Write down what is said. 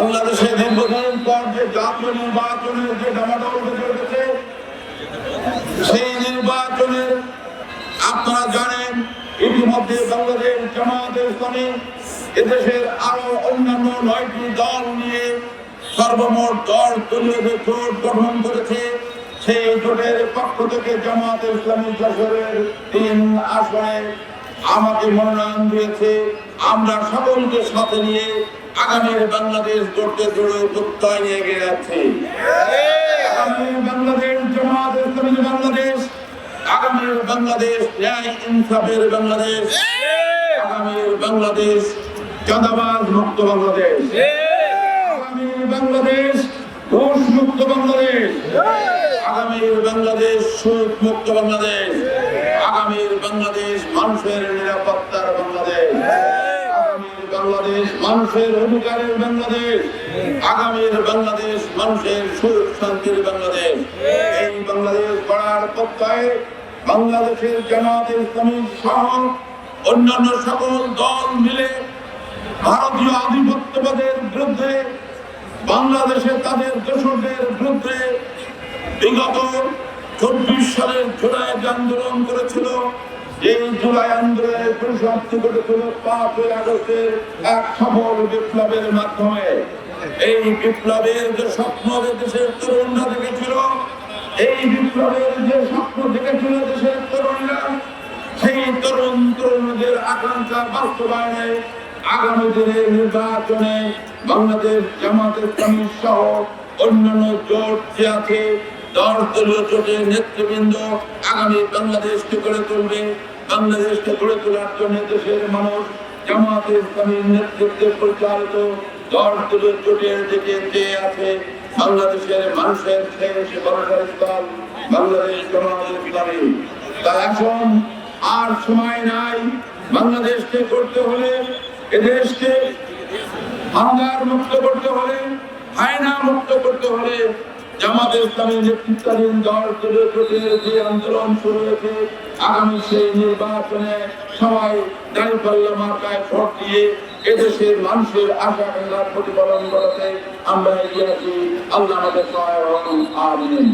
বাংলাদেশে দীর্ঘদিন পর যে জাতীয় নির্বাচনের যে ডামাডোল বেজে উঠেছে, সেই নির্বাচনের আপনারা জানেন ইতিমধ্যে বাংলাদেশ জামায়াতে ইসলামী এদেশের আরো অন্যান্য 9টি দল নিয়ে সর্বমোট 10 দলীয় যে জোট গঠন করেছে। সেই জোটের পক্ষ থেকে জামায়াতে ইসলামী যশোরের 3 আসনে আমাকে মনোনয়ন দিয়েছে। আমরা সকলকে সাথে নিয়ে আগামীর বাংলাদেশ গড়তে দৃঢ় প্রত্যয় নিয়ে এগিয়ে যাচ্ছি। আগামীর বাংলাদেশ জামায়াতে ইসলামী বাংলাদেশ, আগামীর বাংলাদেশ ন্যায় ইনসাফের বাংলাদেশ, আগামীর বাংলাদেশ চাঁদাবাজ মুক্ত বাংলাদেশ, আগামীর বাংলাদেশ ঘুষ মুক্ত বাংলাদেশ, আগামীর বাংলাদেশ সুদ মুক্ত বাংলাদেশ, আগামীর বাংলাদেশ মানুষের নিরাপত্তার বাংলাদেশ, আগামীর বাংলাদেশ মানুষের অধিকারের বাংলাদেশ, আগামীর বাংলাদেশ মানুষের সুখ শান্তির বাংলাদেশ। এই বাংলাদেশ গড়ার প্রত্যয়ে বাংলাদেশের জামায়াতে ইসলামী সহ অন্যান্য সকল দল মিলে ভারতীয় আধিপত্যবাদের বিরুদ্ধে, বাংলাদেশে তাদের দোসরদের বিরুদ্ধে বিগত 24 সালের জুলাই আন্দোলন করেছিল। এই জুলাই আন্দোলনের পরিসমাপ্তি ঘটেছিল 5 আগস্টের এক সফল বিপ্লবের মাধ্যমে। এই বিপ্লবের যে স্বপ্ন দেশের তরুণরা দেখেছিল, এই বিপ্লবের যে স্বপ্ন দেখেছিল দেশের তরুণরা, সেই তরুণদের আকাঙ্ক্ষা বাস্তবায়নে আগামী দিনের নির্বাচনে বাংলাদেশ জামায়াতে ইসলামী সহ অন্যান্য জোট যে আছে 10 দলীয় জোটের নেতৃবৃন্দ আগামী বাংলাদেশকে গড়ে তুলবে। বাংলাদেশকে গড়ে তোলার জন্য দেশের মানুষ জামায়াতে ইসলামীর নেতৃত্বে পরিচালিত 10 দলীয় জোটের দিকে চেয়ে আছে। বাংলাদেশের মানুষের শেষ ভরসার স্থল বাংলাদেশ জামায়াতে ইসলামী। তাই এখন আর সময় নাই। বাংলাদেশকে করতে হলে, এদেশকে হাঙ্গার মুক্ত করতে হলে, হায়না মুক্ত করতে হলে জামায়াতে ইসলামী নেতৃত্বাধীন 10 দলীয় জোটের যে আন্দোলন শুরু হয়েছে, আগামী সেই নির্বাচনে সবাই দাঁড়িপাল্লা মার্কায় ভোট দিয়ে এদেশের মানুষের আশা আকাঙ্ক্ষার প্রতিফলন করাতে আমরা এগিয়ে আছি। আল্লাহ আমাদের সহায় হন। আমিন।